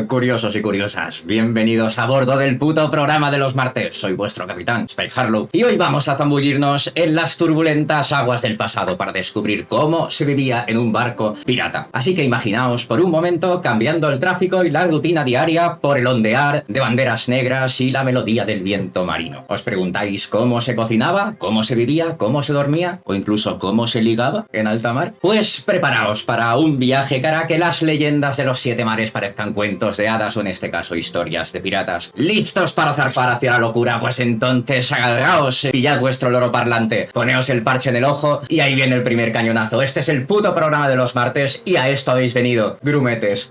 Curiosos y curiosas, bienvenidos a bordo del puto programa de los martes. Soy vuestro capitán, Spike Harlow, y hoy vamos a zambullirnos en las turbulentas aguas del pasado para descubrir cómo se vivía en un barco pirata. Así que imaginaos por un momento cambiando el tráfico y la rutina diaria por el ondear de banderas negras y la melodía del viento marino. ¿Os preguntáis cómo se cocinaba, cómo se vivía, cómo se dormía o incluso cómo se ligaba en alta mar? Pues preparaos para un viaje que hará que las leyendas de los siete mares parezcan cuentos de hadas o en este caso historias de piratas. ¿Listos para zarpar hacia la locura? Pues entonces agarraos, pillad vuestro loro parlante, poneos el parche en el ojo y ahí viene el primer cañonazo. Este es el puto programa de los martes y a esto habéis venido, grumetes.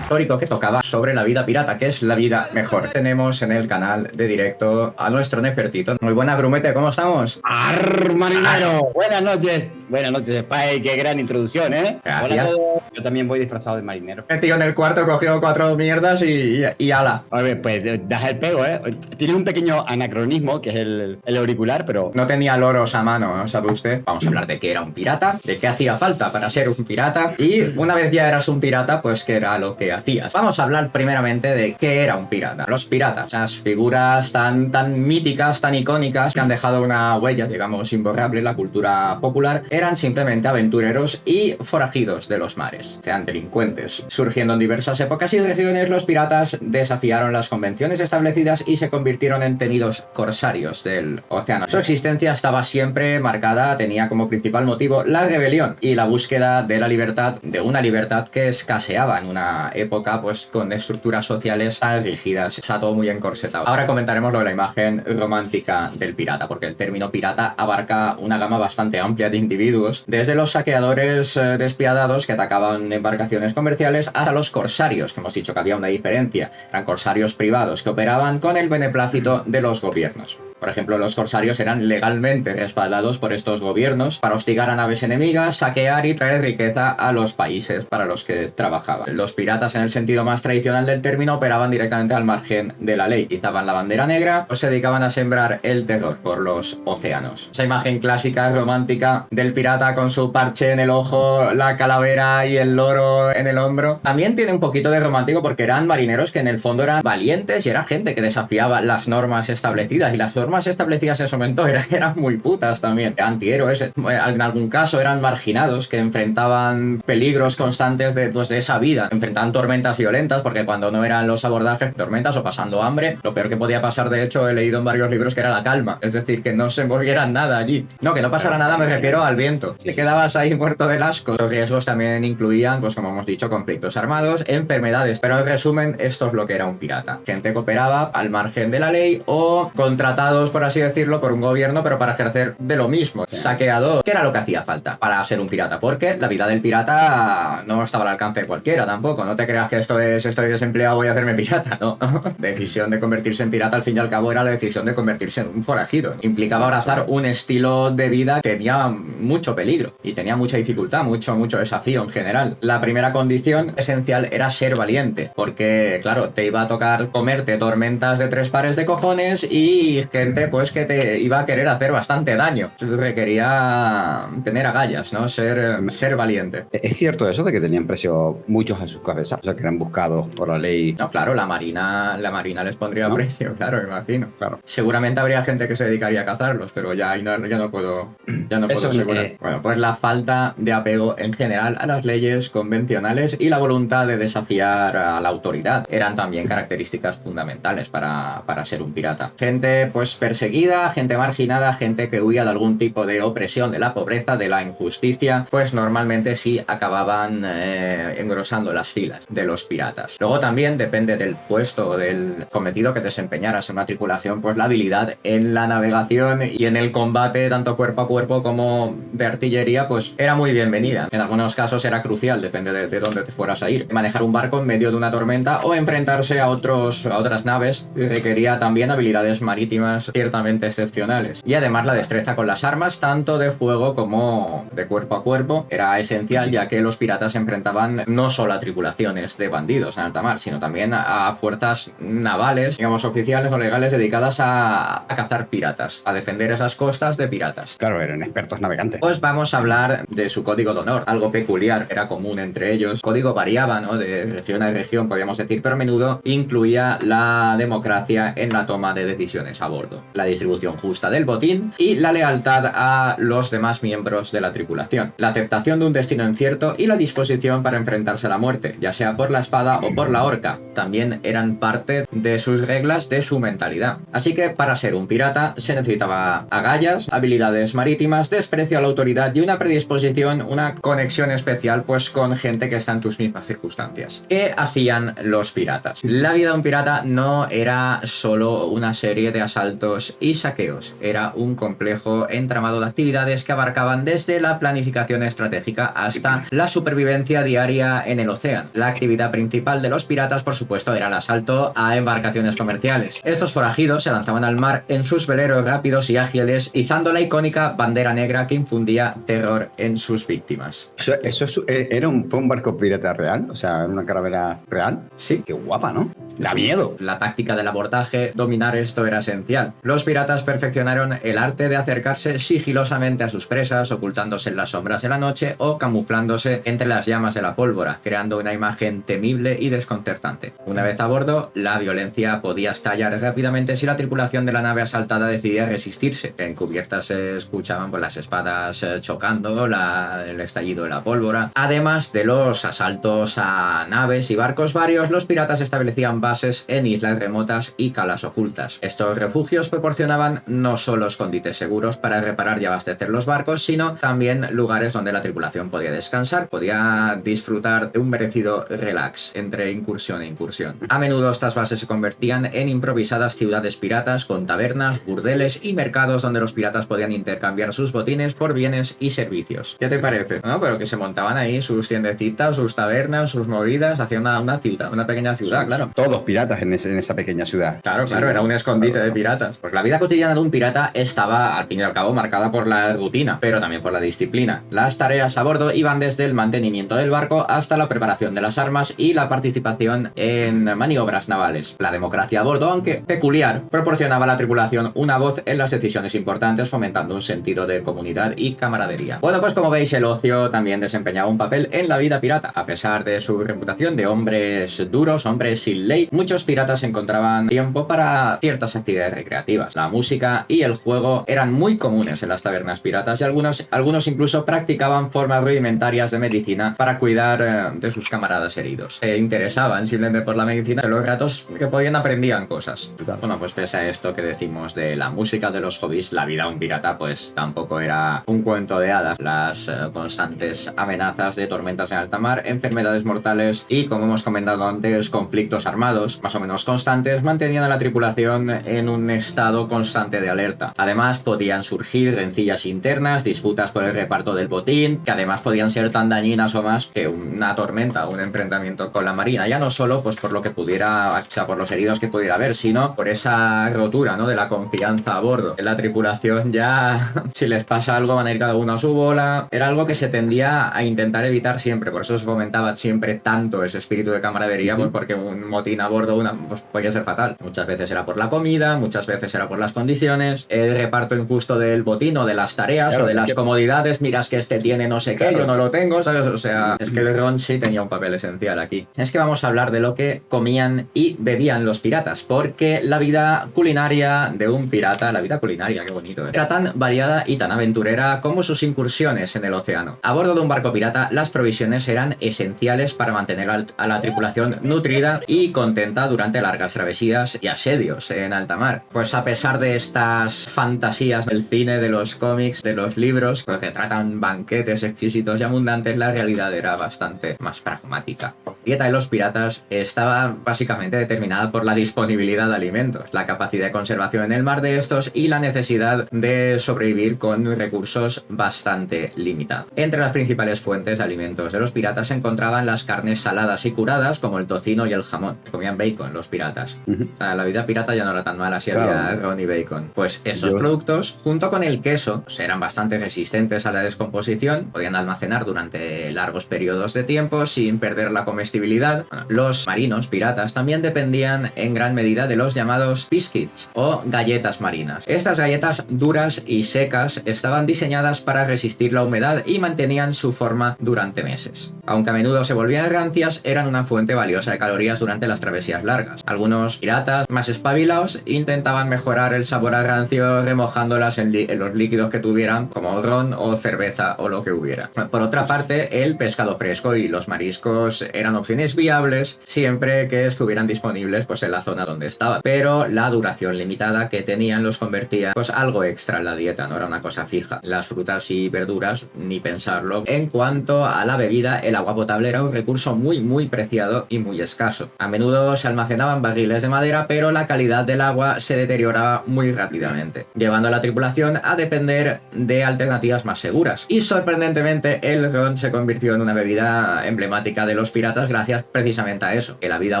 Histórico que tocaba sobre la vida pirata, que es la vida mejor. Tenemos en el canal de directo a nuestro Nefertito. Muy buenas, grumete, ¿cómo estamos? ¡Arr, marinero! Buenas noches, Spike, qué gran introducción, ¿eh? Gracias. Hola a todos. Yo también voy disfrazado de marinero. El tío en el cuarto cogió 4 mierdas y ala. A ver, pues das el pego, ¿eh? Tiene un pequeño anacronismo, que es el auricular, pero... No tenía loros a mano, ¿no? ¿Sabe usted? Vamos a hablar de qué era un pirata, de qué hacía falta para ser un pirata y una vez ya eras un pirata, pues qué era lo que hacías. Vamos a hablar primeramente de qué era un pirata. Los piratas, esas figuras tan míticas, tan icónicas, que han dejado una huella, digamos, imborrable en la cultura popular, eran simplemente aventureros y forajidos de los mares, sean delincuentes. Surgiendo en diversas épocas y regiones, los piratas desafiaron las convenciones establecidas y se convirtieron en temidos corsarios del océano. Su existencia estaba siempre marcada, tenía como principal motivo la rebelión y la búsqueda de la libertad, de una libertad que escaseaba en una época pues con estructuras sociales tan rígidas, está todo muy encorsetado. Ahora comentaremos lo de la imagen romántica del pirata, porque el término pirata abarca una gama bastante amplia de individuos, desde los saqueadores despiadados que atacaban embarcaciones comerciales hasta los corsarios, que hemos dicho que había una diferencia, eran corsarios privados que operaban con el beneplácito de los gobiernos. Por ejemplo, los corsarios eran legalmente respaldados por estos gobiernos para hostigar a naves enemigas, saquear y traer riqueza a los países para los que trabajaban. Los piratas, en el sentido más tradicional del término, operaban directamente al margen de la ley. Izaban la bandera negra o se dedicaban a sembrar el terror por los océanos. Esa imagen clásica, romántica, del pirata con su parche en el ojo, la calavera y el loro en el hombro, también tiene un poquito de romántico porque eran marineros que en el fondo eran valientes y era gente que desafiaba las normas establecidas y las normas establecidas en ese momento eran muy putas también. Antihéroes, en algún caso eran marginados que enfrentaban peligros constantes de esa vida, enfrentaban tormentas violentas porque cuando no eran los abordajes, tormentas o pasando hambre, lo peor que podía pasar, de hecho he leído en varios libros, que era la calma, es decir, que no se moviera nada allí. No, que no pasara nada, me refiero al viento. Te quedabas ahí muerto del asco. Los riesgos también incluían, pues como hemos dicho, conflictos armados, enfermedades, pero en resumen esto es lo que era un pirata. Gente que operaba al margen de la ley o contratado, por así decirlo, por un gobierno, pero para ejercer de lo mismo. Saqueador. ¿Qué era lo que hacía falta para ser un pirata? Porque la vida del pirata no estaba al alcance de cualquiera tampoco. No te creas que estoy desempleado, voy a hacerme pirata, no. Decisión de convertirse en pirata, al fin y al cabo, era la decisión de convertirse en un forajido. Implicaba abrazar un estilo de vida que tenía mucho peligro y tenía mucha dificultad, mucho desafío en general. La primera condición esencial era ser valiente, porque, claro, te iba a tocar comerte tormentas de 3 pares de cojones y gente pues que te iba a querer hacer bastante daño. Requería tener agallas, ¿no? Ser valiente. ¿Es cierto eso de que tenían precio muchos a sus cabezas? O sea, que eran buscados por la ley. No, claro, la marina les pondría precio, claro, me imagino. Claro. Seguramente habría gente que se dedicaría a cazarlos, pero ya no puedo asegurar. Bueno, pues la falta de apego en general a las leyes convencionales y la voluntad de desafiar a la autoridad eran también características fundamentales para ser un pirata. Gente, pues perseguida, gente marginada, gente que huía de algún tipo de opresión, de la pobreza, de la injusticia, pues normalmente sí acababan engrosando las filas de los piratas. Luego también depende del puesto, del cometido que desempeñaras en una tripulación, pues la habilidad en la navegación y en el combate, tanto cuerpo a cuerpo como de artillería, pues era muy bienvenida. En algunos casos era crucial, depende de dónde te fueras a ir. Manejar un barco en medio de una tormenta o enfrentarse a otras naves requería también habilidades marítimas ciertamente excepcionales. Y además la destreza con las armas, tanto de fuego como de cuerpo a cuerpo, era esencial, ya que los piratas se enfrentaban no solo a tripulaciones de bandidos en alta mar, sino también a fuerzas navales, digamos oficiales o legales, dedicadas a cazar piratas, a defender esas costas de piratas. Claro, eran expertos navegantes. Pues vamos a hablar de su código de honor, algo peculiar, era común entre ellos. El código variaba, ¿no?, de región a región, podríamos decir, pero a menudo incluía la democracia en la toma de decisiones a bordo, la distribución justa del botín y la lealtad a los demás miembros de la tripulación, la aceptación de un destino incierto y la disposición para enfrentarse a la muerte, ya sea por la espada o por la horca, también eran parte de sus reglas, de su mentalidad. Así que para ser un pirata se necesitaba agallas, habilidades marítimas, desprecio a la autoridad y una predisposición, una conexión especial pues con gente que está en tus mismas circunstancias. ¿Qué hacían los piratas? La vida de un pirata no era solo una serie de asaltos y saqueos, era un complejo entramado de actividades que abarcaban desde la planificación estratégica hasta la supervivencia diaria en el océano. La actividad principal de los piratas, por supuesto, era el asalto a embarcaciones comerciales. Estos forajidos se lanzaban al mar en sus veleros rápidos y ágiles, izando la icónica bandera negra que infundía terror en sus víctimas. ¿Fue un barco pirata real? O sea, una caravera real. Sí. Qué guapa, ¿no? Da miedo. La táctica del abordaje, dominar esto era esencial. Los piratas perfeccionaron el arte de acercarse sigilosamente a sus presas, ocultándose en las sombras de la noche o camuflándose entre las llamas de la pólvora, creando una imagen temible y desconcertante. Una vez a bordo, la violencia podía estallar rápidamente si la tripulación de la nave asaltada decidía resistirse. En cubiertas se escuchaban las espadas chocando, el estallido de la pólvora. Además de los asaltos a naves y barcos varios, los piratas establecían bases en islas remotas y calas ocultas. Estos refugios proporcionaban no solo escondites seguros para reparar y abastecer los barcos, sino también lugares donde la tripulación podía descansar, podía disfrutar de un merecido relax entre incursión e incursión. A menudo estas bases se convertían en improvisadas ciudades piratas con tabernas, burdeles y mercados donde los piratas podían intercambiar sus botines por bienes y servicios. ¿Qué te parece? ¿No? Pero que se montaban ahí sus tiendecitas, sus tabernas, sus movidas, hacían una ciudad, una pequeña ciudad, claro. Todos piratas en esa pequeña ciudad. Claro, era un escondite de piratas. Porque la vida cotidiana de un pirata estaba, al fin y al cabo, marcada por la rutina, pero también por la disciplina. Las tareas a bordo iban desde el mantenimiento del barco hasta la preparación de las armas y la participación en maniobras navales. La democracia a bordo, aunque peculiar, proporcionaba a la tripulación una voz en las decisiones importantes, fomentando un sentido de comunidad y camaradería. Bueno, pues como veis, el ocio también desempeñaba un papel en la vida pirata. A pesar de su reputación de hombres duros, hombres sin ley, muchos piratas encontraban tiempo para ciertas actividades recreativas. La música y el juego eran muy comunes en las tabernas piratas y algunos incluso practicaban formas rudimentarias de medicina para cuidar de sus camaradas heridos. Se interesaban simplemente por la medicina, de los ratos que podían aprendían cosas. Bueno, pues pese a esto que decimos de la música, de los hobbies, la vida de un pirata pues tampoco era un cuento de hadas. Las constantes amenazas de tormentas en alta mar, enfermedades mortales y, como hemos comentado antes, conflictos armados más o menos constantes mantenían a la tripulación en un estado constante de alerta. Además, podían surgir rencillas internas, disputas por el reparto del botín, que además podían ser tan dañinas o más que una tormenta o un enfrentamiento con la marina, ya no solo pues por lo que pudiera, o sea, por los heridos que pudiera haber, sino por esa rotura, ¿no?, de la confianza a bordo. En la tripulación ya, si les pasa algo, van a ir cada uno a su bola. Era algo que se tendía a intentar evitar siempre, por eso se fomentaba siempre tanto ese espíritu de camaradería, pues porque un motín a bordo pues podía ser fatal. Muchas veces era por la comida, muchas veces era por las condiciones, el reparto injusto del botín o de las tareas, claro, o de las comodidades. Miras que este tiene no sé qué, claro, yo no lo tengo, ¿sabes? O sea, es que el ron sí tenía un papel esencial aquí. Es que vamos a hablar de lo que comían y bebían los piratas, porque la vida culinaria de un pirata, la vida culinaria, qué bonito, era tan variada y tan aventurera como sus incursiones en el océano. A bordo de un barco pirata, las provisiones eran esenciales para mantener a la tripulación nutrida y contenta durante largas travesías y asedios en alta mar. Pues pues a pesar de estas fantasías del cine, de los cómics, de los libros, pues que tratan banquetes exquisitos y abundantes, la realidad era bastante más pragmática. La dieta de los piratas estaba básicamente determinada por la disponibilidad de alimentos, la capacidad de conservación en el mar de estos y la necesidad de sobrevivir con recursos bastante limitados. Entre las principales fuentes de alimentos de los piratas se encontraban las carnes saladas y curadas, como el tocino y el jamón. Comían bacon los piratas. O sea, la vida pirata ya no era tan mala si había ron y bacon. Pues estos productos, junto con el queso, pues eran bastante resistentes a la descomposición, podían almacenar durante largos periodos de tiempo sin perder la comestibilidad. Bueno, los marinos piratas también dependían en gran medida de los llamados biscuits o galletas marinas. Estas galletas duras y secas estaban diseñadas para resistir la humedad y mantenían su forma durante meses. Aunque a menudo se volvían rancias, eran una fuente valiosa de calorías durante las travesías largas. Algunos piratas más espabilados intentaban mejorar el sabor al rancio remojándolas en los líquidos que tuvieran, como ron o cerveza o lo que hubiera. Por otra parte, el pescado fresco y los mariscos eran opciones viables siempre que estuvieran disponibles pues en la zona donde estaban, pero la duración limitada que tenían los convertía pues algo extra en la dieta, no era una cosa fija. Las frutas y verduras, ni pensarlo. En cuanto a la bebida, el agua potable era un recurso muy preciado y muy escaso. A menudo se almacenaban barriles de madera, pero la calidad del agua se deterioraba muy rápidamente, llevando a la tripulación a depender de alternativas más seguras. Y sorprendentemente, el ron se convirtió en una bebida emblemática de los piratas gracias precisamente a eso, que la vida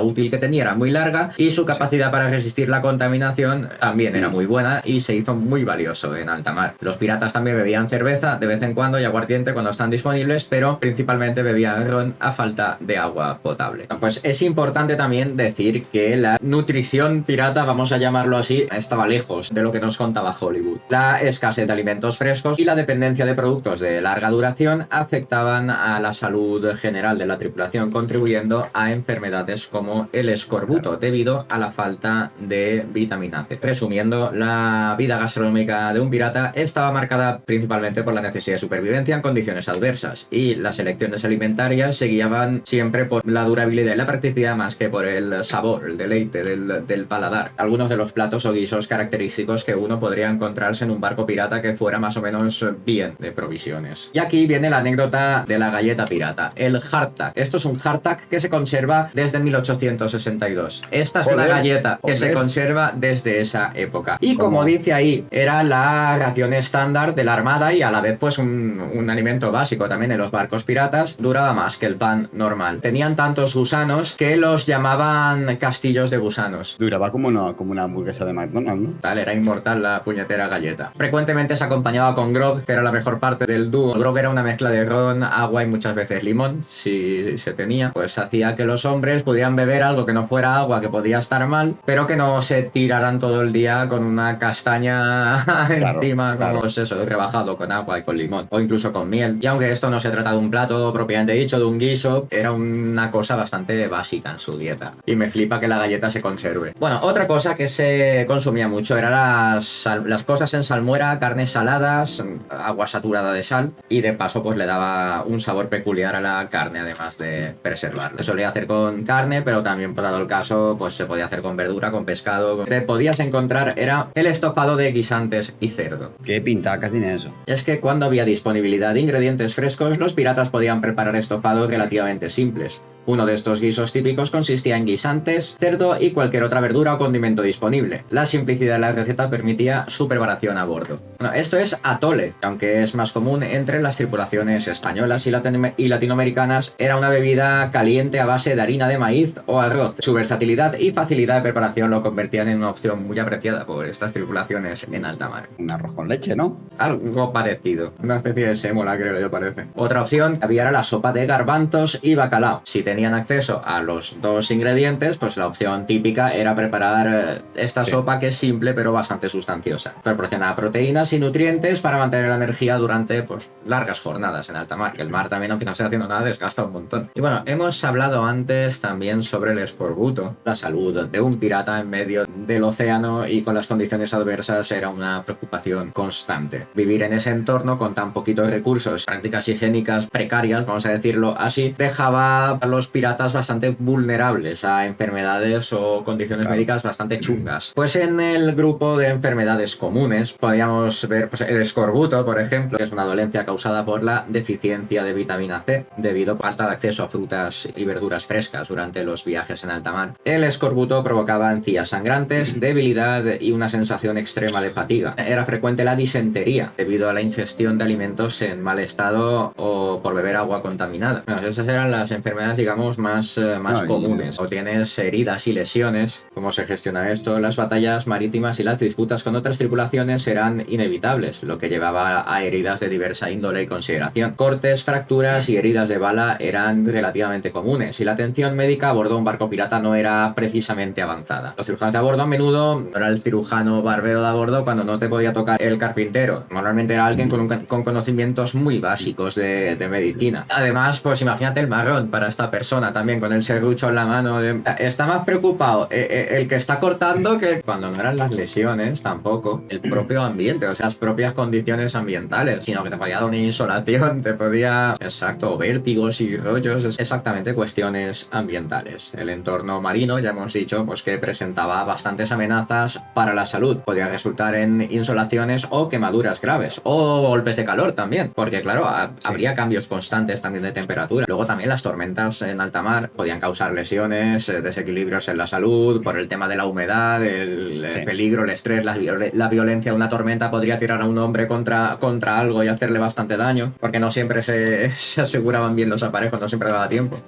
útil que tenía era muy larga y su capacidad para resistir la contaminación también era muy buena y se hizo muy valioso en alta mar. Los piratas también bebían cerveza de vez en cuando y aguardiente cuando están disponibles, pero principalmente bebían ron a falta de agua potable. Pues es importante también decir que la nutrición pirata, vamos a llamarlo así, estaba lejos de lo que nos contaba Hollywood. La escasez de alimentos frescos y la dependencia de productos de larga duración afectaban a la salud general de la tripulación, contribuyendo a enfermedades como el escorbuto debido a la falta de vitamina C. Resumiendo, la vida gastronómica de un pirata estaba marcada principalmente por la necesidad de supervivencia en condiciones adversas, y las elecciones alimentarias se guiaban siempre por la durabilidad y la practicidad más que por el sabor, el deleite del paladar. Algunos de los platos o guisos característicos que uno podría encontrarse en un barco pirata que fuera más o menos bien de provisiones. Y aquí viene la anécdota de la galleta pirata, el hardtack. Esto es un hardtack que se conserva desde 1862. Esta es una galleta que se conserva desde esa época. Y como dice ahí, era la ración estándar de la armada y a la vez pues un alimento básico también en los barcos piratas. Duraba más que el pan normal. Tenían tantos gusanos que los llamaban castillos de gusanos. Duraba como una hamburguesa de McDonald's, ¿no? Tal, era inmortal la puñetera galleta. Frecuentemente se acompañaba con grog, que era la mejor parte del dúo. El grog era una mezcla de ron, agua y muchas veces limón, si se tenía. Pues hacía que los hombres pudieran beber algo que no fuera agua, que podía estar mal, pero que no se tiraran todo el día con una castaña encima, como pues eso, rebajado con agua y con limón, o incluso con miel. Y aunque esto no se trata de un plato propiamente dicho, de un guiso, era una cosa bastante básica en su dieta. Y me flipa que la galleta se conserve. Bueno, otra cosa que se consumía mucho eran las cosas en salmuera, carnes saladas, agua saturada de sal, y de paso pues le daba un sabor peculiar a la carne, además de preservarla. Se solía hacer con carne, pero también, por dado el caso, pues se podía hacer con verdura, con pescado. Te podías encontrar era el estofado de guisantes y cerdo. ¿Qué pintaca tiene eso? Es que cuando había disponibilidad de ingredientes frescos, los piratas podían preparar estofados relativamente simples. Uno de estos guisos típicos consistía en guisantes, cerdo y cualquier otra verdura o condimento disponible. La simplicidad de la receta permitía su preparación a bordo. Bueno, esto es atole, aunque es más común entre las tripulaciones españolas y latinoamericanas. Era una bebida caliente a base de harina de maíz o arroz. Su versatilidad y facilidad de preparación lo convertían en una opción muy apreciada por estas tripulaciones en alta mar. Un arroz con leche, ¿no? Algo parecido. Una especie de sémola, creo yo, parece. Otra opción había era la sopa de garbanzos y bacalao. Si tenían acceso a los dos ingredientes, pues la opción típica era preparar esta sopa, que es simple pero bastante sustanciosa. Proporcionaba proteínas y nutrientes para mantener la energía durante pues largas jornadas en alta mar, que el mar también, aunque no esté haciendo nada, desgasta un montón. Y bueno, hemos hablado antes también sobre el escorbuto. La salud de un pirata en medio del océano y con las condiciones adversas era una preocupación constante. Vivir en ese entorno con tan poquitos recursos, prácticas higiénicas precarias, vamos a decirlo así, dejaba a los los piratas bastante vulnerables a enfermedades o condiciones médicas bastante chungas. Pues en el grupo de enfermedades comunes podríamos ver pues, el escorbuto, por ejemplo, que es una dolencia causada por la deficiencia de vitamina C debido a falta de acceso a frutas y verduras frescas durante los viajes en alta mar. El escorbuto provocaba encías sangrantes, debilidad y una sensación extrema de fatiga. Era frecuente la disentería debido a la ingestión de alimentos en mal estado o por beber agua contaminada. Bueno, esas eran las enfermedades, digamos, más comunes. O tienes heridas y lesiones. ¿Cómo se gestiona esto? Las batallas marítimas y las disputas con otras tripulaciones eran inevitables, lo que llevaba a heridas de diversa índole y consideración. Cortes, fracturas y heridas de bala eran relativamente comunes y la atención médica a bordo de un barco pirata no era precisamente avanzada. Los cirujanos de a bordo a menudo no era el cirujano barbero de a bordo cuando no te podía tocar el carpintero. Normalmente era alguien con conocimientos muy básicos de medicina. Además, pues imagínate el marrón para esta persona también con el serrucho en la mano. Está más preocupado el que está cortando que cuando no eran las lesiones tampoco, el propio ambiente, o sea, las propias condiciones ambientales, sino que te podía dar una insolación, te podía... Exacto, vértigos y rollos, es exactamente cuestiones ambientales. El entorno marino, ya hemos dicho, pues que presentaba bastantes amenazas para la salud. Podía resultar en insolaciones o quemaduras graves, o golpes de calor también, porque claro, habría cambios constantes también de temperatura. Luego también las tormentas en alta mar podían causar lesiones, desequilibrios en la salud, por el tema de la humedad, el peligro, el estrés, la violencia de una tormenta podría tirar a un hombre contra algo y hacerle bastante daño, porque no siempre se aseguraban bien los aparejos, no siempre daba tiempo.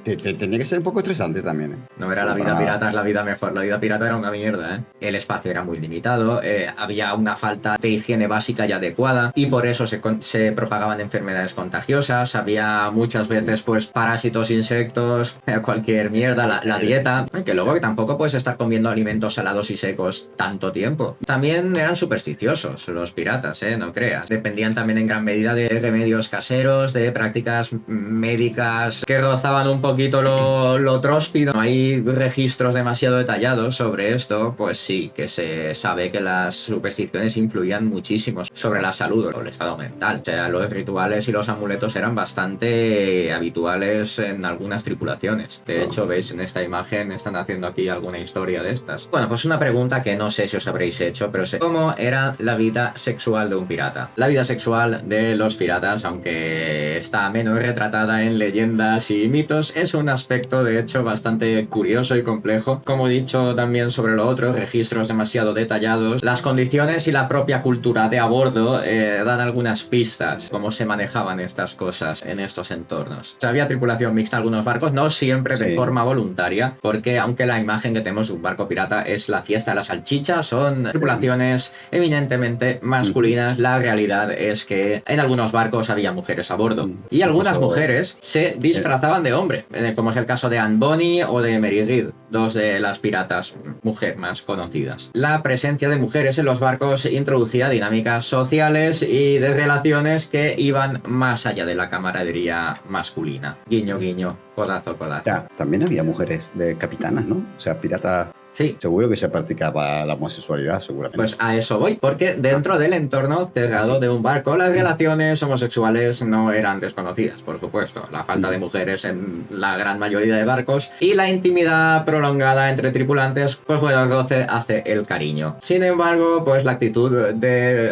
Tenía que ser un poco estresante también, ¿eh? No era la vida pirata, es la vida mejor. La vida pirata era una mierda, ¿eh? El espacio era muy limitado, había una falta de higiene básica y adecuada, y por eso se propagaban enfermedades contagiosas. Había muchas veces pues parásitos, insectos, cualquier mierda, la dieta, que luego que tampoco puedes estar comiendo alimentos salados y secos tanto tiempo. También eran supersticiosos los piratas, no creas. Dependían también en gran medida de remedios caseros, de prácticas médicas que rozaban un poquito lo tróspido. No hay registros demasiado detallados sobre esto, pues sí, que se sabe que las supersticiones influían muchísimo sobre la salud o el estado mental. O sea, los rituales y los amuletos eran bastante habituales en algunas tripulaciones. De hecho, veis en esta imagen, están haciendo aquí alguna historia de estas. Bueno, pues una pregunta que no sé si os habréis hecho, pero sé cómo era la vida sexual de un pirata. La vida sexual de los piratas, aunque está menos retratada en leyendas y mitos, es un aspecto de hecho bastante curioso y complejo. Como he dicho también sobre lo otro, registros demasiado detallados, las condiciones y la propia cultura de a bordo dan algunas pistas cómo se manejaban estas cosas en estos entornos. O sea, había tripulación mixta en algunos barcos, no siempre de forma voluntaria, porque aunque la imagen que tenemos de un barco pirata es la fiesta de la salchicha, son tripulaciones eminentemente masculinas. La realidad es que en algunos barcos había mujeres a bordo y algunas mujeres se disfrazaban de hombre, como es el caso de Anne Bonny o de Mary Read, dos de las piratas mujer más conocidas. La presencia de mujeres en los barcos introducía dinámicas sociales y de relaciones que iban más allá de la camaradería masculina. Guiño, guiño, codazo, codazo. Ya, también había mujeres de capitanas, ¿no? O sea, piratas... Sí. Seguro que se practicaba la homosexualidad, seguramente. Pues a eso voy, porque dentro del entorno cerrado de un barco, las relaciones homosexuales no eran desconocidas, por supuesto. La falta de mujeres en la gran mayoría de barcos y la intimidad prolongada entre tripulantes, pues bueno, roce hace el cariño. Sin embargo, pues la actitud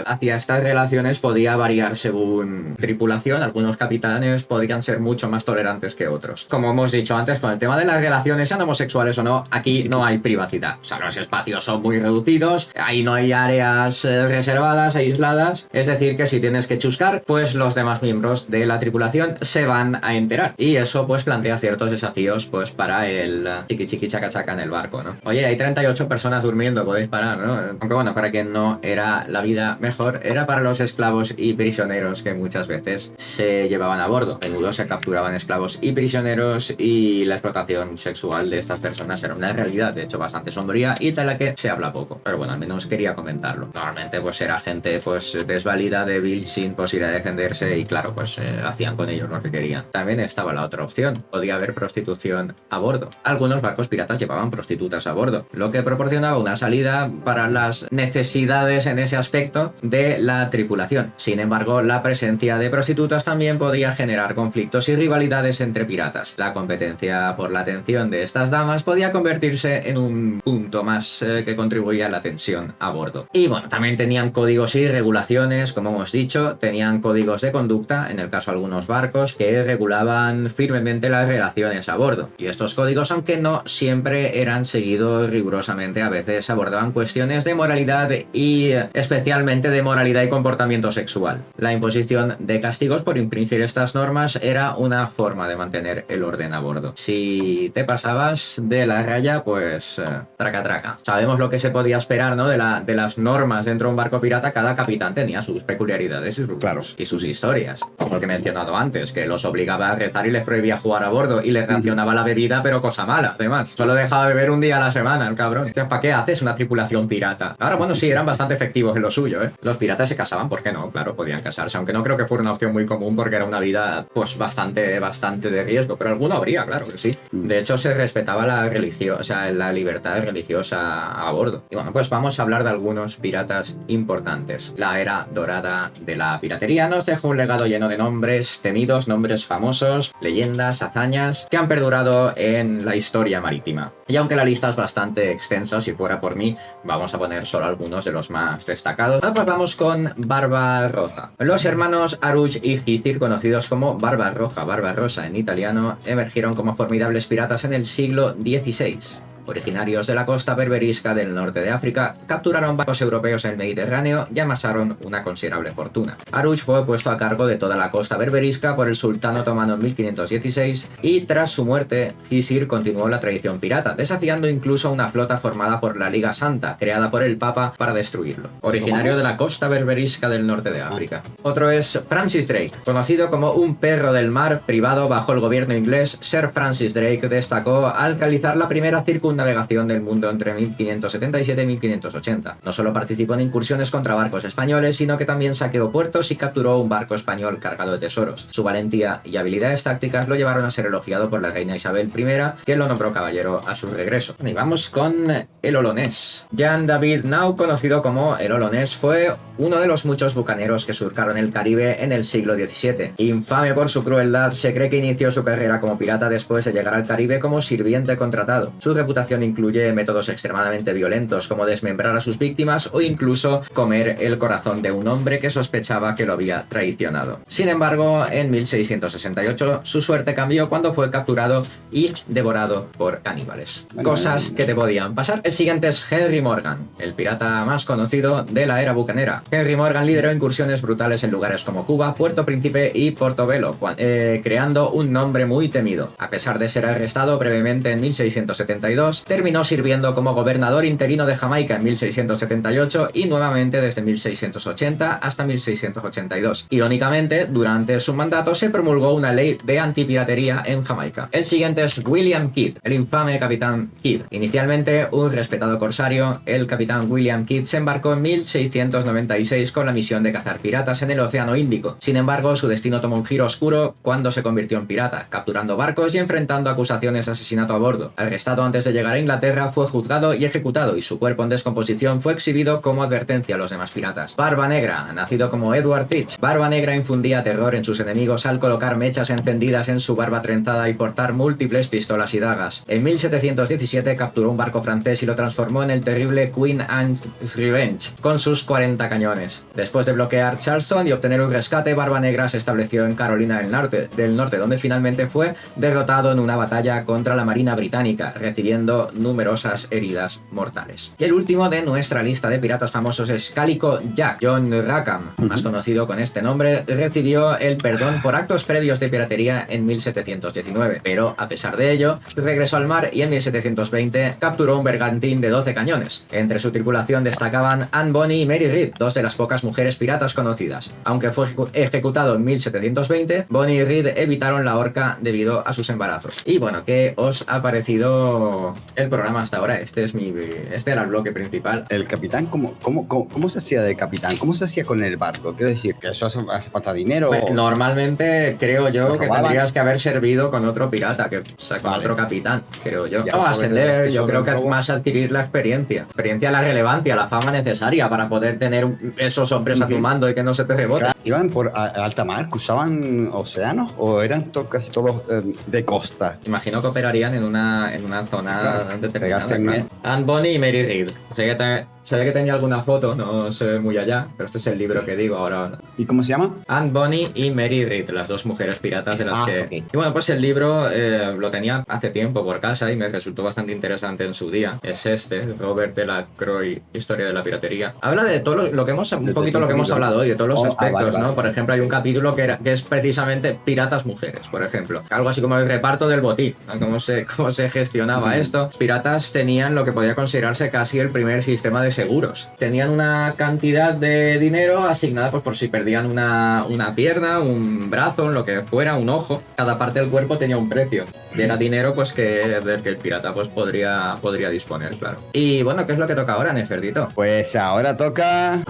hacia estas relaciones podía variar según tripulación. Algunos capitanes podían ser mucho más tolerantes que otros. Como hemos dicho antes, con el tema de las relaciones, sean homosexuales o no, aquí no hay privacidad. O sea, los espacios son muy reducidos, ahí no hay áreas reservadas, aisladas, es decir que si tienes que chuscar, pues los demás miembros de la tripulación se van a enterar, y eso pues plantea ciertos desafíos pues para el chiqui chiqui chaca chaca en el barco, ¿no? Oye, hay 38 personas durmiendo, podéis parar, ¿no? Aunque bueno, para quien no era la vida mejor, era para los esclavos y prisioneros que muchas veces se llevaban a bordo. A menudo se capturaban esclavos y prisioneros y la explotación sexual de estas personas era una realidad, de hecho bastante bastante sombría y de la que se habla poco. Pero bueno, al menos quería comentarlo. Normalmente pues era gente pues desvalida, débil, sin posibilidad de defenderse y claro, pues hacían con ellos lo que querían. También estaba la otra opción, podía haber prostitución a bordo. Algunos barcos piratas llevaban prostitutas a bordo, lo que proporcionaba una salida para las necesidades en ese aspecto de la tripulación. Sin embargo, la presencia de prostitutas también podía generar conflictos y rivalidades entre piratas. La competencia por la atención de estas damas podía convertirse en un punto más que contribuía a la tensión a bordo. Y bueno, también tenían códigos y regulaciones, como hemos dicho, tenían códigos de conducta, en el caso de algunos barcos, que regulaban firmemente las relaciones a bordo. Y estos códigos, aunque no siempre eran seguidos rigurosamente, a veces abordaban cuestiones de moralidad y especialmente de moralidad y comportamiento sexual. La imposición de castigos por infringir estas normas era una forma de mantener el orden a bordo. Si te pasabas de la raya, pues traca traca. Sabemos lo que se podía esperar, ¿no? De las normas dentro de un barco pirata. Cada capitán tenía sus peculiaridades y sus historias. Como el que he mencionado antes, que los obligaba a rezar y les prohibía jugar a bordo y les racionaba la bebida, pero cosa mala, además. Solo dejaba beber un día a la semana, el cabrón. ¿Para qué haces una tripulación pirata? Ahora, bueno, sí, eran bastante efectivos en lo suyo, ¿eh? Los piratas se casaban, ¿por qué no? Claro, podían casarse, aunque no creo que fuera una opción muy común porque era una vida, pues, bastante de riesgo, pero alguno habría, claro que sí. De hecho, se respetaba la religión, o sea, la libertad religiosa a bordo. Y bueno, pues vamos a hablar de algunos piratas importantes. La era dorada de la piratería nos deja un legado lleno de nombres temidos, nombres famosos, leyendas, hazañas que han perdurado en la historia marítima. Y aunque la lista es bastante extensa, si fuera por mí, vamos a poner solo algunos de los más destacados. Pues vamos con Barbarossa. Los hermanos Aruj y Gisir, conocidos como Barbarossa en italiano, emergieron como formidables piratas en el siglo XVI. Originarios de la costa berberisca del norte de África, capturaron barcos europeos en el Mediterráneo y amasaron una considerable fortuna. Aruj fue puesto a cargo de toda la costa berberisca por el sultán otomano en 1516 y tras su muerte, Gisir continuó la tradición pirata, desafiando incluso a una flota formada por la Liga Santa, creada por el Papa para destruirlo. Originario de la costa berberisca del norte de África. Otro es Francis Drake, conocido como un perro del mar privado bajo el gobierno inglés. Sir Francis Drake destacó al realizar la primera circunnavegación del mundo entre 1577 y 1580. No solo participó en incursiones contra barcos españoles, sino que también saqueó puertos y capturó un barco español cargado de tesoros. Su valentía y habilidades tácticas lo llevaron a ser elogiado por la reina Isabel I, que lo nombró caballero a su regreso. Y vamos con el Olonés. Jean David Nau, conocido como el Olonés, fue uno de los muchos bucaneros que surcaron el Caribe en el siglo XVII. Infame por su crueldad, se cree que inició su carrera como pirata después de llegar al Caribe como sirviente contratado. Su reputación incluye métodos extremadamente violentos como desmembrar a sus víctimas o incluso comer el corazón de un hombre que sospechaba que lo había traicionado. Sin embargo, en 1668 su suerte cambió cuando fue capturado y devorado por caníbales. Cosas que te podían pasar. El siguiente es Henry Morgan, el pirata más conocido de la era bucanera. Henry Morgan lideró incursiones brutales en lugares como Cuba, Puerto Príncipe y Portobelo, creando un nombre muy temido. A pesar de ser arrestado brevemente en 1672, terminó sirviendo como gobernador interino de Jamaica en 1678 y nuevamente desde 1680 hasta 1682. Irónicamente, durante su mandato se promulgó una ley de antipiratería en Jamaica. El siguiente es William Kidd, el infame capitán Kidd. Inicialmente un respetado corsario, el capitán William Kidd se embarcó en 1696 con la misión de cazar piratas en el Océano Índico. Sin embargo, su destino tomó un giro oscuro cuando se convirtió en pirata, capturando barcos y enfrentando acusaciones de asesinato a bordo. Arrestado antes de llegar a Inglaterra, fue juzgado y ejecutado y su cuerpo en descomposición fue exhibido como advertencia a los demás piratas. Barba Negra, nacido como Edward Teach. Barba Negra infundía terror en sus enemigos al colocar mechas encendidas en su barba trenzada y portar múltiples pistolas y dagas. En 1717 capturó un barco francés y lo transformó en el terrible Queen Anne's Revenge, con sus 40 cañones. Después de bloquear Charleston y obtener un rescate, Barba Negra se estableció en Carolina del Norte, donde finalmente fue derrotado en una batalla contra la Marina Británica, recibiendo numerosas heridas mortales. Y el último de nuestra lista de piratas famosos es Calico Jack. John Rackham, más conocido con este nombre, recibió el perdón por actos previos de piratería en 1719, pero a pesar de ello, regresó al mar y en 1720 capturó un bergantín de 12 cañones. Entre su tripulación destacaban Anne Bonny y Mary Read, dos de las pocas mujeres piratas conocidas. Aunque fue ejecutado en 1720, Bonny y Read evitaron la horca debido a sus embarazos. Y bueno, ¿qué os ha parecido el programa hasta ahora. Este era el bloque principal. El capitán, ¿cómo se hacía de capitán? ¿Cómo se hacía con el barco? Quiero decir, que eso hace falta dinero. Pues, normalmente creo yo que robaban. tendrías que haber servido con otro pirata, con otro capitán, creo yo. Ya, No, ascender, yo creo que robo. más adquirir la experiencia, la relevancia, la fama necesaria para poder tener esos hombres a tu mando y que no se te rebote. ¿Iban por alta mar? ¿Cruzaban océanos? ¿O eran casi todos de costa? Imagino que operarían en una zona Claro, determinada. pegarte en Claro. Anne Bonny y Mary Read. Se ve que tenía alguna foto, no se ve muy allá, pero este es el libro que digo ahora. ¿Y cómo se llama? Anne Bonny y Mary Read, las dos mujeres piratas de las que... ok. Y bueno, pues el libro lo tenía hace tiempo por casa y me resultó bastante interesante en su día. Es este, Robert Delacroix, Historia de la Piratería. Habla de todo lo que hemos hablado hoy, de todos los aspectos, ¿no? vale. Por ejemplo, hay un capítulo que es precisamente piratas mujeres, por ejemplo. Algo así como el reparto del botín, ¿no? Cómo se gestionaba esto. Piratas tenían lo que podía considerarse casi el primer sistema de seguros. Tenían una cantidad de dinero asignada pues por si perdían una pierna, un brazo, lo que fuera, un ojo. Cada parte del cuerpo tenía un precio. Y era dinero pues del que el pirata pues podría disponer, claro. Y bueno, ¿qué es lo que toca ahora, Nefertito? Pues ahora toca...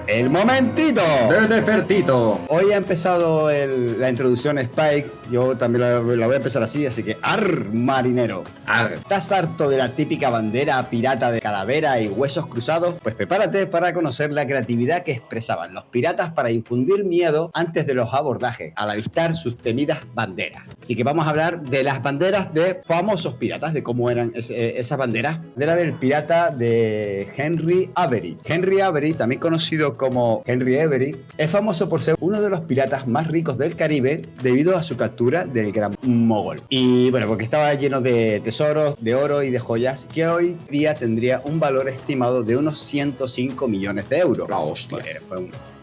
¡El momentito! ¡De Nefertito! Hoy ha empezado la introducción Spike. Yo también la voy a empezar así que ¡ar, marinero! Arr. ¿Estás harto de la típica bandera pirata de calavera y huesos cruzados? Pues prepárate para conocer la creatividad que expresaban los piratas para infundir miedo antes de los abordajes, al avistar sus temidas banderas. Así que vamos a hablar de las banderas de famosos piratas, de cómo eran esas banderas. Era del pirata de Henry Avery. Henry Avery, también conocido como Henry Avery, es famoso por ser uno de los piratas más ricos del Caribe debido a su captura del Gran Mogol. Y bueno, porque estaba lleno de tesoros, de oro y de joyas que hoy día tendría un valor estimado de unos 105 millones de euros. La hostia.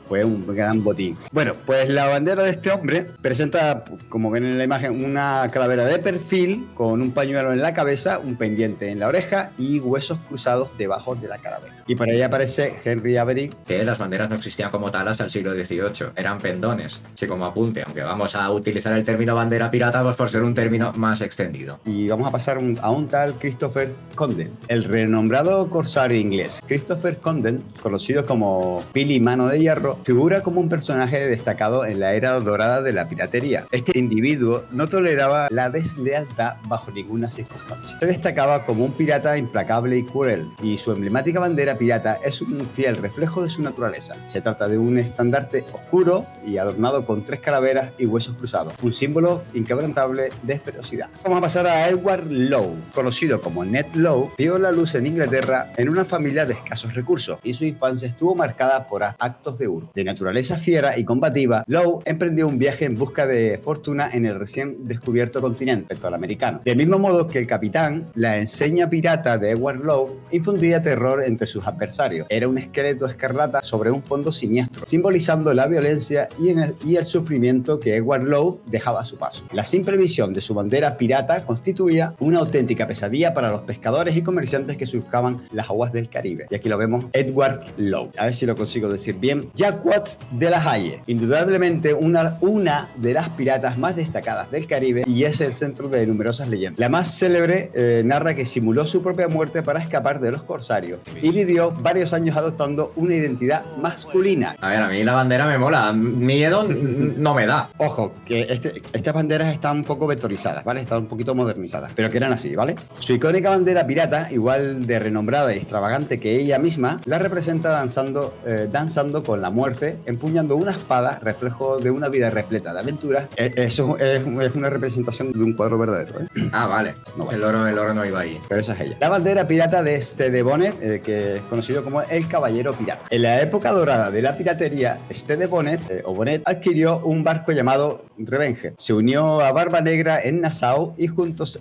Fue un gran botín. Bueno, pues la bandera de este hombre presenta, como ven en la imagen, una calavera de perfil con un pañuelo en la cabeza, un pendiente en la oreja y huesos cruzados debajo de la calavera. Y por ahí aparece Henry Avery. Que las banderas no existían como tal hasta el siglo XVIII. Eran pendones, sí, como apunte. Aunque vamos a utilizar el término bandera pirata pues por ser un término más extendido. Y vamos a pasar a un tal Christopher Condon, el renombrado corsario inglés. Christopher Condon, conocido como Billy Mano de Hierro, figura como un personaje destacado en la era dorada de la piratería. Este individuo no toleraba la deslealtad bajo ninguna circunstancia. Se destacaba como un pirata implacable y cruel, y su emblemática bandera pirata es un fiel reflejo de su naturaleza. Se trata de un estandarte oscuro y adornado con 3 calaveras y huesos cruzados, un símbolo inquebrantable de ferocidad. Vamos a pasar a Edward Lowe, conocido como Ned Lowe. Vio la luz en Inglaterra en una familia de escasos recursos y su infancia estuvo marcada por actos de hurto. De naturaleza fiera y combativa, Lowe emprendió un viaje en busca de fortuna en el recién descubierto continente americano. Del mismo modo que el capitán, la enseña pirata de Edward Lowe infundía terror entre sus adversarios. Era un esqueleto escarlata sobre un fondo siniestro, simbolizando la violencia y el sufrimiento que Edward Lowe dejaba a su paso. La simple visión de su bandera pirata constituía una auténtica pesadilla para los pescadores y comerciantes que surcaban las aguas del Caribe. Y aquí lo vemos, Edward Lowe. A ver si lo consigo decir bien. Jack Watts de la Haye, indudablemente una de las piratas más destacadas del Caribe y es el centro de numerosas leyendas. La más célebre narra que simuló su propia muerte para escapar de los corsarios y vivió varios años adoptando una identidad masculina. A ver, a mí la bandera me mola. Miedo no me da. Ojo, que estas banderas están un poco vectorizadas, ¿vale? Están un poquito modernizadas, pero que eran así, ¿vale? Su icónica bandera pirata, igual de renombrada y extravagante que ella misma, la representa danzando con la muerte, empuñando una espada, reflejo de una vida repleta de aventuras. Eso es una representación de un cuadro verdadero, ¿eh? Ah, vale. No vale. El oro no iba ahí. Pero esa es ella. La bandera pirata de Stede Bonnet, que es conocido como el Caballero Pirata. En la época dorada de la piratería, Stede Bonnet, Bonnet adquirió un barco llamado Revenge. Se unió a Barba Negra en Nassau y juntos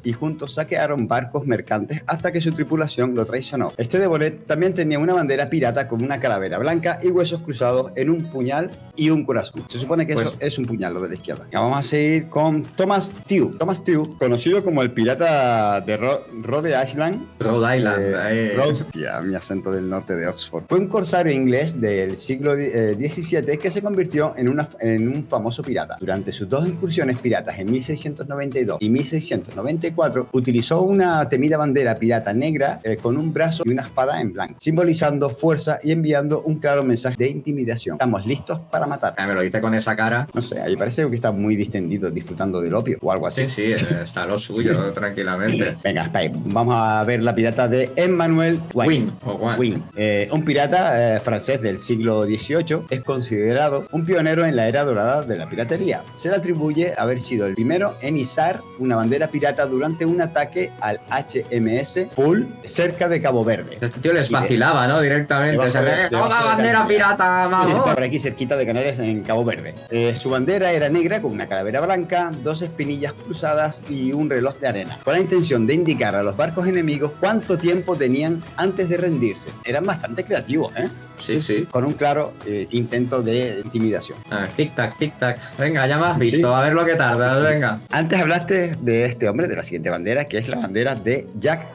saquearon barcos mercantes hasta que su tripulación lo traicionó. Stede Bonnet también tenía una bandera pirata con una calavera blanca y huesos cruzados en un puñal y un corazón. Se supone que eso es un puñal, lo de la izquierda. Ya vamos a seguir con Thomas Tew. Thomas Tew, conocido como el pirata de Rhode Island. Rhode Island. Ya, mi acento del norte de Oxford. Fue un corsario inglés del siglo XVII que se convirtió en un famoso pirata. Durante su sus dos incursiones piratas en 1692 y 1694, utilizó una temida bandera pirata negra con un brazo y una espada en blanco, simbolizando fuerza y enviando un claro mensaje de intimidación. Estamos listos para matar. Me lo dice con esa cara. No sé, ahí parece que está muy distendido disfrutando del opio o algo así. Sí, está lo suyo, tranquilamente. Venga, espera, vamos a ver la pirata de Emmanuel Wynne. Un pirata francés del siglo XVIII, es considerado un pionero en la era dorada de la piratería. Se le atribuye haber sido el primero en izar una bandera pirata durante un ataque al HMS Pool cerca de Cabo Verde. Este tío les vacilaba, ¿no? Directamente. ¡Toma bandera pirata, vamos! Por aquí cerquita de Canarias, en Cabo Verde. Su bandera era negra con una calavera blanca, dos espinillas cruzadas y un reloj de arena, con la intención de indicar a los barcos enemigos cuánto tiempo tenían antes de rendirse. Eran bastante creativos, ¿eh? Sí. Con un claro intento de intimidación. A ver, tic-tac, tic-tac. Venga, ya me has visto, a ver lo que tardas, venga. Antes hablaste de este hombre, de la siguiente bandera, que es la bandera de Jack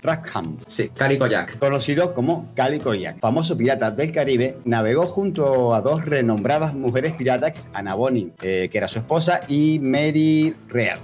Rackham. Sí, Calico Jack. Conocido como Calico Jack. Famoso pirata del Caribe, navegó junto a dos renombradas mujeres piratas, Anna Bonny, que era su esposa, y Mary Read.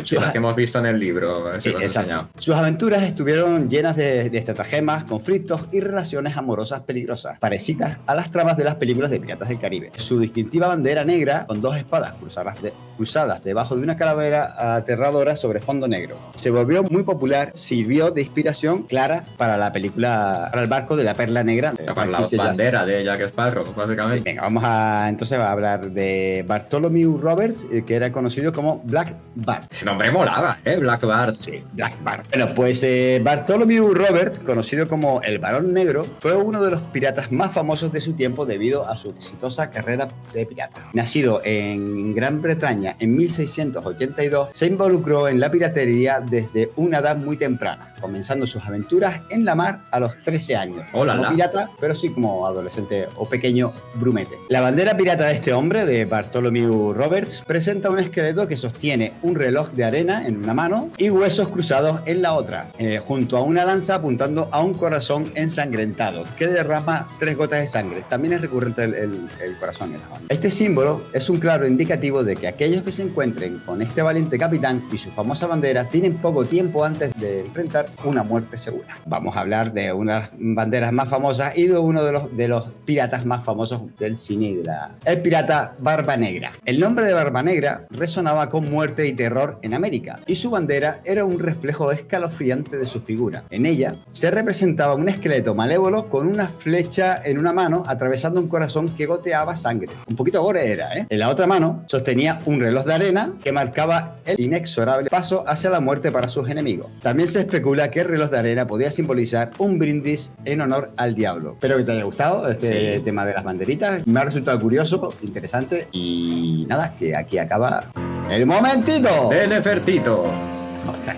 Sí, las que hemos visto en el libro. Sí, exacto. Sus aventuras estuvieron llenas de estratagemas, conflictos y relaciones amorosas peligrosas, parecidas a las tramas de las películas de Piratas del Caribe. Su distintiva bandera negra, con dos espadas cruzadas debajo de una calavera aterradora sobre fondo negro, se volvió muy popular, sirvió de inspiración clara para la película, para el barco de la Perla Negra. Para la bandera de Jack Sparrow, básicamente. Sí, venga, vamos entonces a hablar de Bartholomew Roberts, que era conocido como Black Bart. Ese nombre molaba, Black Bart. Sí, Black Bart. Bueno, pues Bartholomew Roberts, conocido como el Barón Negro, fue uno de los piratas más famosos de su tiempo debido a su exitosa carrera de pirata. Nacido en Gran Bretaña en 1682, se involucró en la piratería desde una edad muy temprana, comenzando sus aventuras en la mar a los 13 años. No pirata, pero sí como adolescente o pequeño brumete. La bandera pirata de este hombre, de Bartholomew Roberts, presenta un esqueleto que sostiene un reloj de arena en una mano y huesos cruzados en la otra, junto a una lanza apuntando a un corazón ensangrentado que derrama 3 gotas de sangre. También es recurrente el corazón en la banda. Este símbolo es un claro indicativo de que aquellos que se encuentren con este valiente capitán y su famosa bandera tienen poco tiempo antes de enfrentar una muerte segura. Vamos a hablar de una de las banderas más famosas y de uno de los piratas más famosos del cine y el pirata Barba Negra. El nombre de Barba Negra resonaba con muerte y terror en América, y su bandera era un reflejo escalofriante de su figura. En ella se representaba un esqueleto malévolo con una flecha en una mano atravesando un corazón que goteaba sangre. Un poquito gore era, ¿eh? En la otra mano sostenía un reloj de arena que marcaba el inexorable paso hacia la muerte para sus enemigos. También se especula que el reloj de arena podía simbolizar un brindis en honor al diablo. Espero que te haya gustado este tema de las banderitas. Me ha resultado curioso, interesante, y nada, que aquí acaba el momentito. El Nefertito.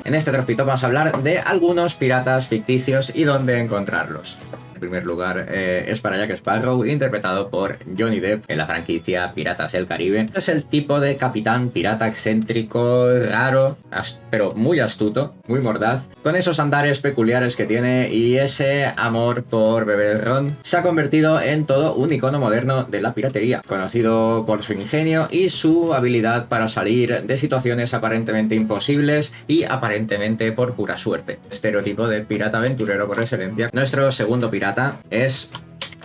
En este trocito vamos a hablar de algunos piratas ficticios y dónde encontrarlos. En primer lugar es para Jack Sparrow, interpretado por Johnny Depp en la franquicia Piratas del Caribe. Es el tipo de capitán pirata excéntrico, raro, pero muy astuto, muy mordaz, con esos andares peculiares que tiene y ese amor por beber ron. Se ha convertido en todo un icono moderno de la piratería, conocido por su ingenio y su habilidad para salir de situaciones aparentemente imposibles y aparentemente por pura suerte. Estereotipo de pirata aventurero por excelencia. Nuestro segundo pirata es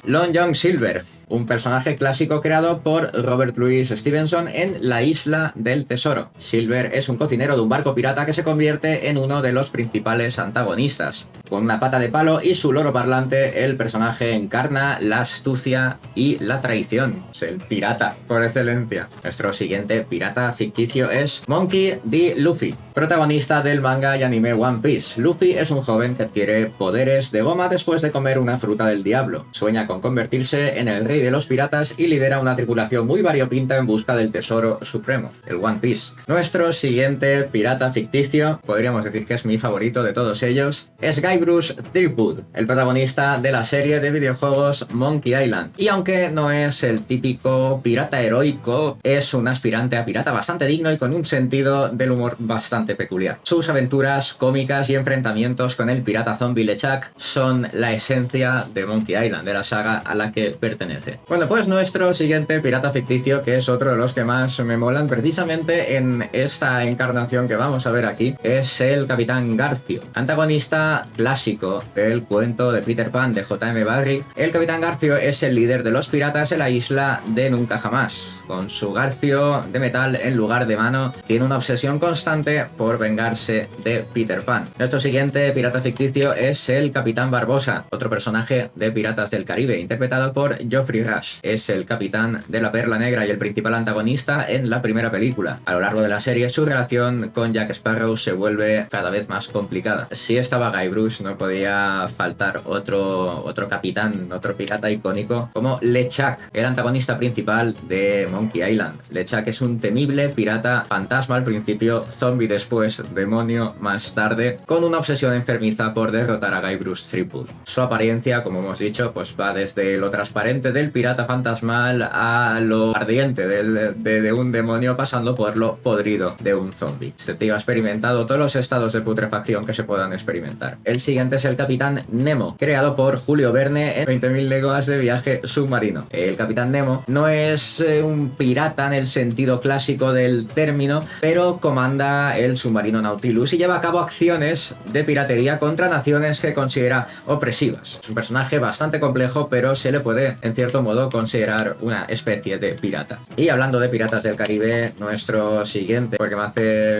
Long John Silver, un personaje clásico creado por Robert Louis Stevenson en La Isla del Tesoro. Silver es un cocinero de un barco pirata que se convierte en uno de los principales antagonistas. Con una pata de palo y su loro parlante, el personaje encarna la astucia y la traición. Es el pirata por excelencia. Nuestro siguiente pirata ficticio es Monkey D. Luffy, protagonista del manga y anime One Piece. Luffy es un joven que adquiere poderes de goma después de comer una fruta del diablo. Sueña con convertirse en el rey de los piratas y lidera una tripulación muy variopinta en busca del tesoro supremo, el One Piece. Nuestro siguiente pirata ficticio, podríamos decir que es mi favorito de todos ellos, es Guybrush Threepwood, el protagonista de la serie de videojuegos Monkey Island. Y aunque no es el típico pirata heroico, es un aspirante a pirata bastante digno y con un sentido del humor bastante peculiar. Sus aventuras cómicas y enfrentamientos con el pirata zombie LeChuck son la esencia de Monkey Island, de la saga a la que pertenece. personaje. Bueno, pues nuestro siguiente pirata ficticio, que es otro de los que más me molan precisamente en esta encarnación que vamos a ver aquí, es el Capitán Garfio, antagonista clásico del cuento de Peter Pan de J.M. Barrie. El Capitán Garfio es el líder de los piratas en la isla de Nunca Jamás. Con su garfio de metal en lugar de mano, tiene una obsesión constante por vengarse de Peter Pan. Nuestro siguiente pirata ficticio es el Capitán Barbosa, otro personaje de Piratas del Caribe, interpretado por Geoffrey Rush. Es el capitán de la Perla Negra y el principal antagonista en la primera película. A lo largo de la serie, su relación con Jack Sparrow se vuelve cada vez más complicada. Si estaba Guybrush, no podía faltar otro capitán, otro pirata icónico como LeChuck, el antagonista principal de Monkey Island. LeChuck es un temible pirata fantasma al principio, zombie después, demonio más tarde, con una obsesión enfermiza por derrotar a Guybrush Threepwood. Su apariencia, como hemos dicho, pues va desde lo transparente del pirata fantasmal a lo ardiente de un demonio, pasando por lo podrido de un zombie. Este tío ha experimentado todos los estados de putrefacción que se puedan experimentar. El siguiente es el Capitán Nemo, creado por Julio Verne en 20.000 leguas de viaje submarino. El Capitán Nemo no es un pirata en el sentido clásico del término, pero comanda el submarino Nautilus y lleva a cabo acciones de piratería contra naciones que considera opresivas. Es un personaje bastante complejo, pero se le puede, en cierto modo, considerar una especie de pirata. Y hablando de Piratas del Caribe, nuestro siguiente, porque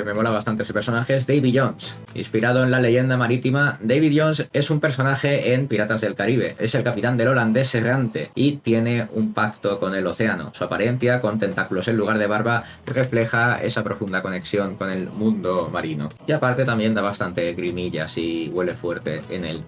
me mola bastante ese personaje, es Davy Jones. Inspirado en la leyenda marítima, Davy Jones es un personaje en Piratas del Caribe. Es el capitán del holandés errante y tiene un pacto con el océano. Su apariencia, con tentáculos en lugar de barba, refleja esa profunda conexión con el mundo marino. Y aparte también da bastante grimillas y huele fuerte en el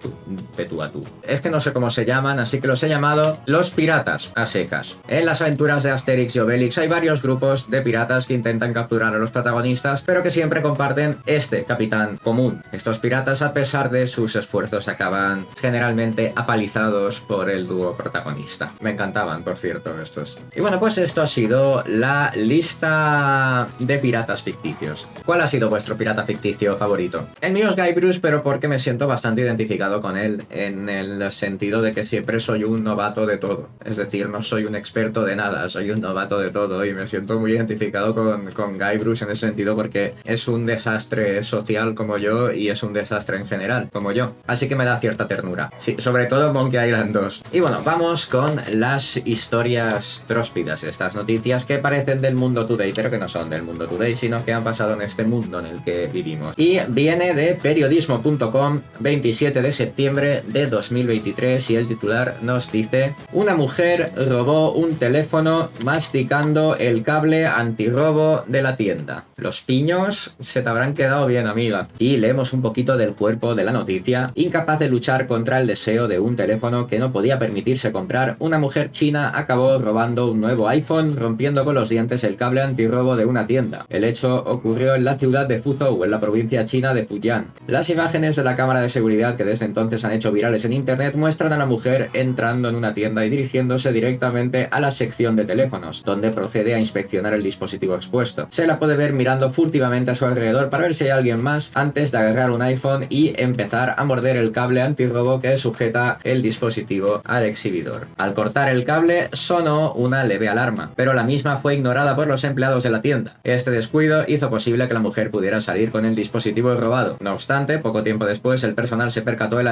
de tú a tú. Es que no sé cómo se llaman, así que los he llamado los piratas a secas. En las aventuras de Asterix y Obelix hay varios grupos de piratas que intentan capturar a los protagonistas, pero que siempre comparten este capitán común. Estos piratas, a pesar de sus esfuerzos, acaban generalmente apalizados por el dúo protagonista. Me encantaban, por cierto, estos. Y bueno, pues esto ha sido la lista de piratas ficticios. ¿Cuál ha sido vuestro pirata ficticio favorito? El mío es Guybrush, pero porque me siento bastante identificado con él, en el sentido de que siempre soy un novato de todo. Es decir, no soy un experto de nada, soy un novato de todo y me siento muy identificado con Guybrush en ese sentido, porque es un desastre social como yo y es un desastre en general como yo. Así que me da cierta ternura. Sí, sobre todo Monkey Island 2. Y bueno, vamos con las historias tróspidas, estas noticias que parecen del mundo today, pero que no son del mundo today, sino que han pasado en este mundo en el que vivimos. Y viene de periodismo.com, 27 de septiembre de 2023, y el titular nos dice: una mujer robó un teléfono masticando el cable antirrobo de la tienda. Los piños se te habrán quedado bien, amiga. Y leemos un poquito del cuerpo de la noticia. Incapaz de luchar contra el deseo de un teléfono que no podía permitirse comprar, una mujer china acabó robando un nuevo iPhone, rompiendo con los dientes el cable antirrobo de una tienda. El hecho ocurrió en la ciudad de Fuzhou, en la provincia china de Fujian. Las imágenes de la cámara de seguridad, que desde entonces han hecho virales en internet, muestran a la mujer entrando en una tienda y dirigiéndose directamente a la sección de teléfonos, donde procede a inspeccionar el dispositivo expuesto. Se la puede ver mirando furtivamente a su alrededor para ver si hay alguien más, antes de agarrar un iPhone y empezar a morder el cable antirrobo que sujeta el dispositivo al exhibidor. Al cortar el cable sonó una leve alarma, pero la misma fue ignorada por los empleados de la tienda. Este descuido hizo posible que la mujer pudiera salir con el dispositivo robado. No obstante, poco tiempo después, el personal se percató de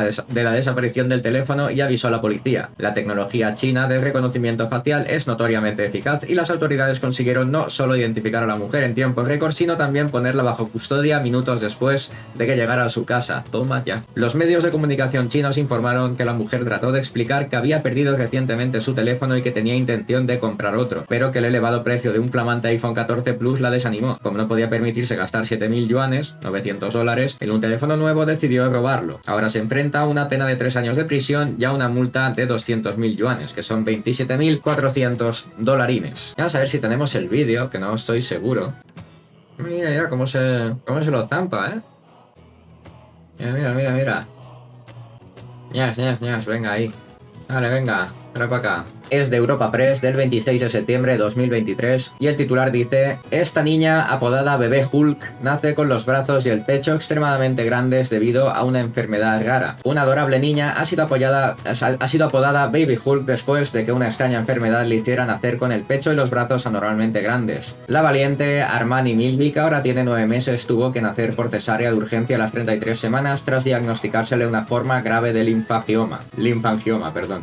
la desaparición del teléfono y avisó a la policía. La tecnología china de reconocimiento facial es notoriamente eficaz y las autoridades consiguieron no solo identificar a la mujer en tiempo récord, sino también ponerla bajo custodia minutos después de que llegara a su casa. Toma ya. Los medios de comunicación chinos informaron que la mujer trató de explicar que había perdido recientemente su teléfono y que tenía intención de comprar otro, pero que el elevado precio de un flamante iPhone 14 Plus la desanimó. Como no podía permitirse gastar 7.000 yuanes, $900, en un teléfono nuevo, decidió robarlo. Ahora se enfrenta a una pena de 3 años de prisión y a una multa de 200.000 yuanes, que son 27.400 dolarines. Vamos a ver si tenemos el vídeo, que no estoy seguro. Mira cómo se lo zampa, ¿eh? Mira. Ñas, venga ahí. Vale, venga. Trae para acá. Es de Europa Press del 26 de septiembre de 2023 y el titular dice: esta niña, apodada Bebé Hulk, nace con los brazos y el pecho extremadamente grandes debido a una enfermedad rara. Una adorable niña ha sido apodada Baby Hulk después de que una extraña enfermedad le hiciera nacer con el pecho y los brazos anormalmente grandes. La valiente Armani Milby, que ahora tiene 9 meses, tuvo que nacer por cesárea de urgencia a las 33 semanas tras diagnosticársele una forma grave de linfangioma,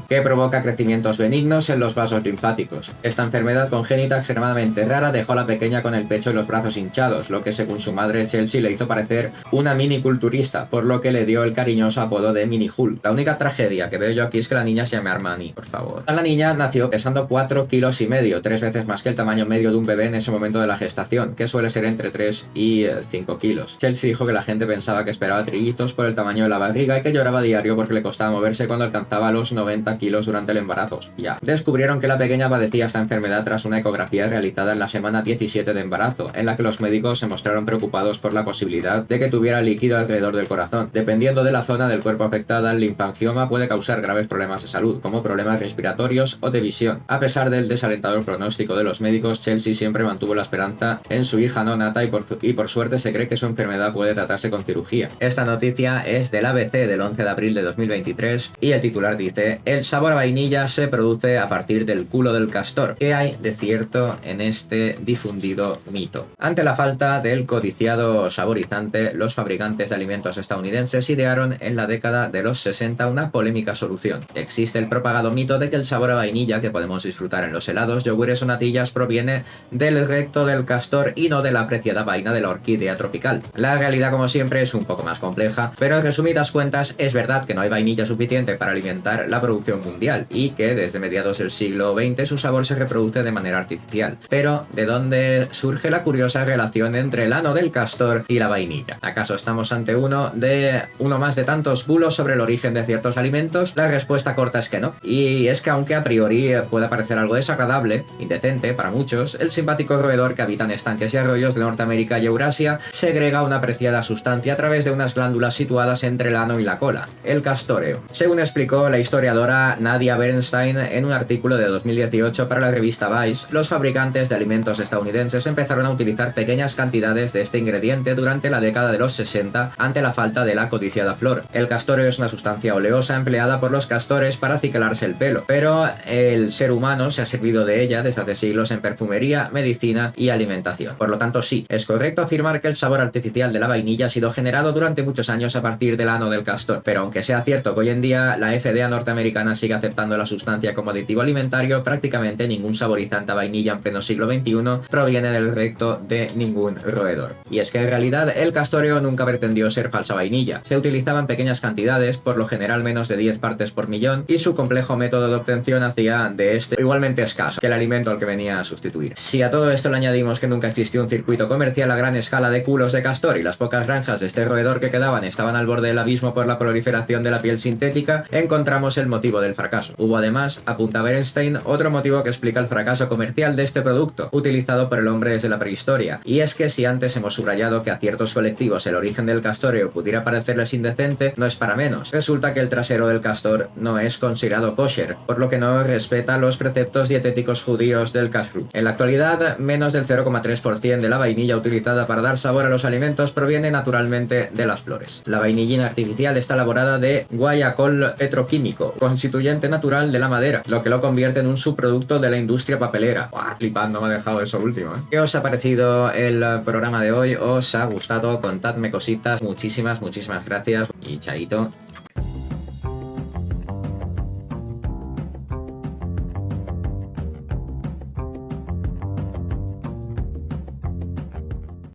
que provoca crecimientos benignos en los vasos linfáticos. Esta enfermedad congénita extremadamente rara dejó a la pequeña con el pecho y los brazos hinchados, lo que según su madre Chelsea le hizo parecer una mini culturista, por lo que le dio el cariñoso apodo de Mini Hulk. La única tragedia que veo yo aquí es que la niña se llame Armani, por favor. La niña nació pesando 4,5 kilos, 3 veces más que el tamaño medio de un bebé en ese momento de la gestación, que suele ser entre 3 y 5 kilos. Chelsea dijo que la gente pensaba que esperaba trillizos por el tamaño de la barriga y que lloraba a diario porque le costaba moverse cuando alcanzaba los 90 kilos durante el embarazo. Ya. Descubrieron que la pequeña padecía esta enfermedad tras una ecografía realizada en la semana 17 de embarazo, en la que los médicos se mostraron preocupados por la posibilidad de que tuviera líquido alrededor del corazón. Dependiendo de la zona del cuerpo afectada, el linfangioma puede causar graves problemas de salud, como problemas respiratorios o de visión. A pesar del desalentador pronóstico de los médicos, Chelsea siempre mantuvo la esperanza en su hija no nata y por suerte se cree que su enfermedad puede tratarse con cirugía. Esta noticia es del ABC del 11 de abril de 2023 y el titular dice: el sabor a vainilla se produce a partir del culo del castor. ¿Qué hay de cierto en este difundido mito? Ante la falta del codiciado saborizante, los fabricantes de alimentos estadounidenses idearon en la década de los 60 una polémica solución. Existe el propagado mito de que el sabor a vainilla que podemos disfrutar en los helados, yogures o natillas proviene del recto del castor y no de la apreciada vaina de la orquídea tropical. La realidad, como siempre, es un poco más compleja, pero en resumidas cuentas es verdad que no hay vainilla suficiente para alimentar la producción mundial y que desde mediados del siglo XX su sabor se reproduce de manera artificial. Pero, ¿de dónde surge la curiosa relación entre el ano del castor y la vainilla? ¿Acaso estamos ante uno más de tantos bulos sobre el origen de ciertos alimentos? La respuesta corta es que no. Y es que aunque a priori pueda parecer algo desagradable, indecente para muchos, el simpático roedor que habita en estanques y arroyos de Norteamérica y Eurasia segrega una apreciada sustancia a través de unas glándulas situadas entre el ano y la cola, el castóreo. Según explicó la historiadora Nadia Bernstein en un artículo de 2018 para la revista Vice, los fabricantes de alimentos estadounidenses empezaron a utilizar pequeñas cantidades de este ingrediente durante la década de los 60 ante la falta de la codiciada flor. El castóreo es una sustancia oleosa empleada por los castores para acicalarse el pelo, pero el ser humano se ha servido de ella desde hace siglos en perfumería, medicina y alimentación. Por lo tanto, sí, es correcto afirmar que el sabor artificial de la vainilla ha sido generado durante muchos años a partir del ano del castor, pero aunque sea cierto que hoy en día la FDA norteamericana sigue aceptando la sustancia como aditivo alimentario, prácticamente ningún saborizante a vainilla en pleno siglo XXI proviene del recto de ningún roedor. Y es que en realidad el castoreo nunca pretendió ser falsa vainilla. Se utilizaba en pequeñas cantidades, por lo general menos de 10 partes por millón, y su complejo método de obtención hacía de este igualmente escaso que el alimento al que venía a sustituir. Si a todo esto le añadimos que nunca existió un circuito comercial a gran escala de culos de castor y las pocas granjas de este roedor que quedaban estaban al borde del abismo por la proliferación de la piel sintética, encontramos el motivo del fracaso. Hubo además, apunta Bernstein, otro motivo que explica el fracaso comercial de este producto, utilizado por el hombre desde la prehistoria, y es que si antes hemos subrayado que a ciertos colectivos el origen del castoreo pudiera parecerles indecente, no es para menos. Resulta que el trasero del castor no es considerado kosher, por lo que no respeta los preceptos dietéticos judíos del kashrut. En la actualidad, menos del 0,3% de la vainilla utilizada para dar sabor a los alimentos proviene naturalmente de las flores. La vainillina artificial está elaborada de guayacol petroquímico, constituyente natural de la madera, lo que lo convierte en un subproducto de la industria papelera. ¡Buah! Flipando me ha dejado eso último, ¿eh? ¿Qué os ha parecido el programa de hoy? ¿Os ha gustado? Contadme cositas. Muchísimas gracias y chaito.